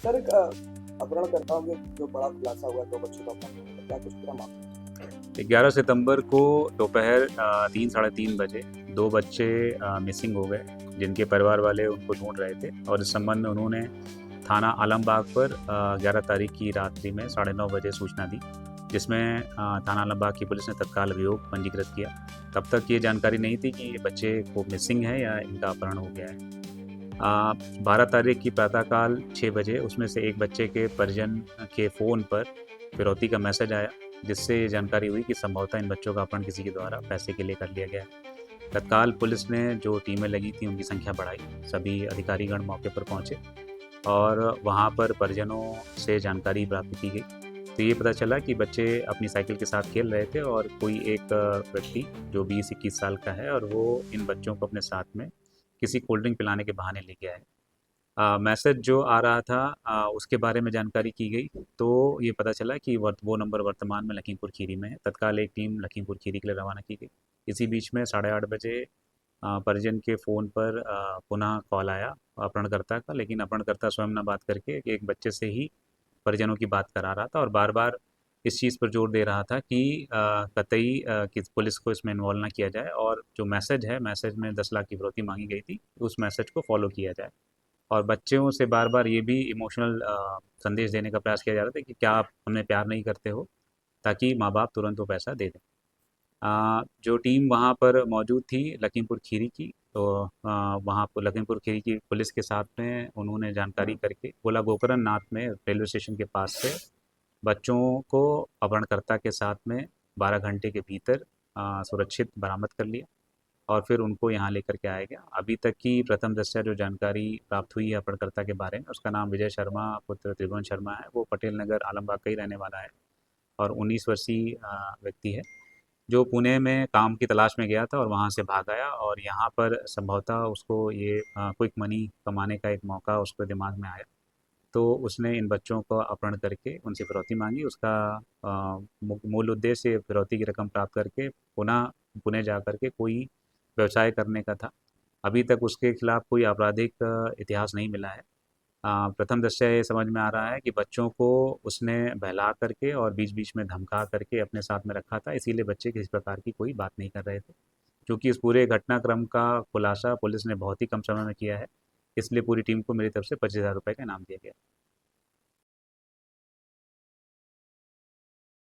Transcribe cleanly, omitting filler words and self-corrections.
Sir, एक अपहरणकर्ताओं के जो बड़ा खुलासा हुआ 2 बच्चों का अपहरण हुआ था, क्या कुछ पूरा मामला? 11 सितंबर को दोपहर 3 साढ़े 3 बजे 2 बच्चे मिसिंग हो गए, जिनके परिवार वाले उनको ढूंढ रहे थे और इस संबंध में उन्होंने थाना आलमबाग पर 11 तारीख की रात्रि में 9:30 बजे सूचना दी, जिसमें थाना आलमबाग की पुलिस ने तत्काल अभियोग पंजीकृत किया। तब तक ये जानकारी नहीं थी कि ये बच्चे को मिसिंग है या इनका अपहरण हो गया है। 12 तारीख की प्रातःकाल 6 बजे उसमें से एक बच्चे के परिजन के फ़ोन पर फिरौती का मैसेज आया, जिससे ये जानकारी हुई कि संभवतः इन बच्चों का अपहरण किसी के द्वारा पैसे के लिए कर लिया गया है। तत्काल पुलिस ने जो टीमें लगी थी उनकी संख्या बढ़ाई, सभी अधिकारीगण मौके पर पहुंचे और वहां पर परिजनों से जानकारी प्राप्त की गई। तो ये पता चला कि बच्चे अपनी साइकिल के साथ खेल रहे थे और कोई एक व्यक्ति जो 20-21 साल का है और वो इन बच्चों को अपने साथ में किसी कोल्ड ड्रिंक पिलाने के बहाने ले गया है। मैसेज जो आ रहा था उसके बारे में जानकारी की गई, तो ये पता चला कि वो नंबर वर्तमान में लखीमपुर खीरी में है। तत्काल एक टीम लखीमपुर खीरी के लिए रवाना की गई। इसी बीच में 8:30 बजे परिजन के फ़ोन पर पुनः कॉल आया अपहरणकर्ता का, लेकिन अपहरणकर्ता स्वयं ना बात करके एक बच्चे से ही परिजनों की बात करा रहा था और बार-बार इस चीज़ पर जोर दे रहा था कि कतई कि पुलिस को इसमें इन्वॉल्व ना किया जाए और जो मैसेज है, मैसेज में 10 लाख की फिरौती माँगी गई थी, उस मैसेज को फ़ॉलो किया जाए। और बच्चों से बार-बार ये भी इमोशनल संदेश देने का प्रयास किया जा रहा था कि क्या आप हमें प्यार नहीं करते हो? ताकि माँ-बाप तुरंत वो पैसा दे दें। जो टीम वहाँ पर मौजूद थी लखीमपुर खीरी की, तो वहाँ पर लखीमपुर खीरी की पुलिस के साथ में उन्होंने जानकारी करके गोला गोकरण नाथ में रेलवे स्टेशन के पास से बच्चों को अपहरणकर्ता के साथ में 12 घंटे के भीतर सुरक्षित बरामद कर लिया और फिर उनको यहाँ लेकर के आया गया। अभी तक की प्रथम दृष्टया जो जानकारी प्राप्त हुई है अपहरणकर्ता के बारे में, उसका नाम विजय शर्मा पुत्र त्रिभुवन शर्मा है। वो पटेल नगर आलमबाग का ही रहने वाला है और 19 वर्षीय व्यक्ति है, जो पुणे में काम की तलाश में गया था और वहाँ से भाग आया और यहाँ पर संभवतः उसको ये क्विक मनी कमाने का एक मौका उसके दिमाग में आया। तो उसने इन बच्चों को अपहरण करके उनसे फिरौती माँगी। उसका मूल उद्देश्य फिरौती की रकम प्राप्त करके पुनः पुणे जा कर के कोई व्यवसाय करने का था। अभी तक उसके खिलाफ कोई आपराधिक इतिहास नहीं मिला है। प्रथम दृष्टया ये समझ में आ रहा है कि बच्चों को उसने बहला करके और बीच-बीच में धमका करके अपने साथ में रखा था, इसीलिए बच्चे किसी प्रकार की कोई बात नहीं कर रहे थे। क्योंकि इस पूरे घटनाक्रम का खुलासा पुलिस ने बहुत ही कम समय में किया है, इसलिए पूरी टीम को मेरी तरफ से ₹25,000 का इनाम दिया गया।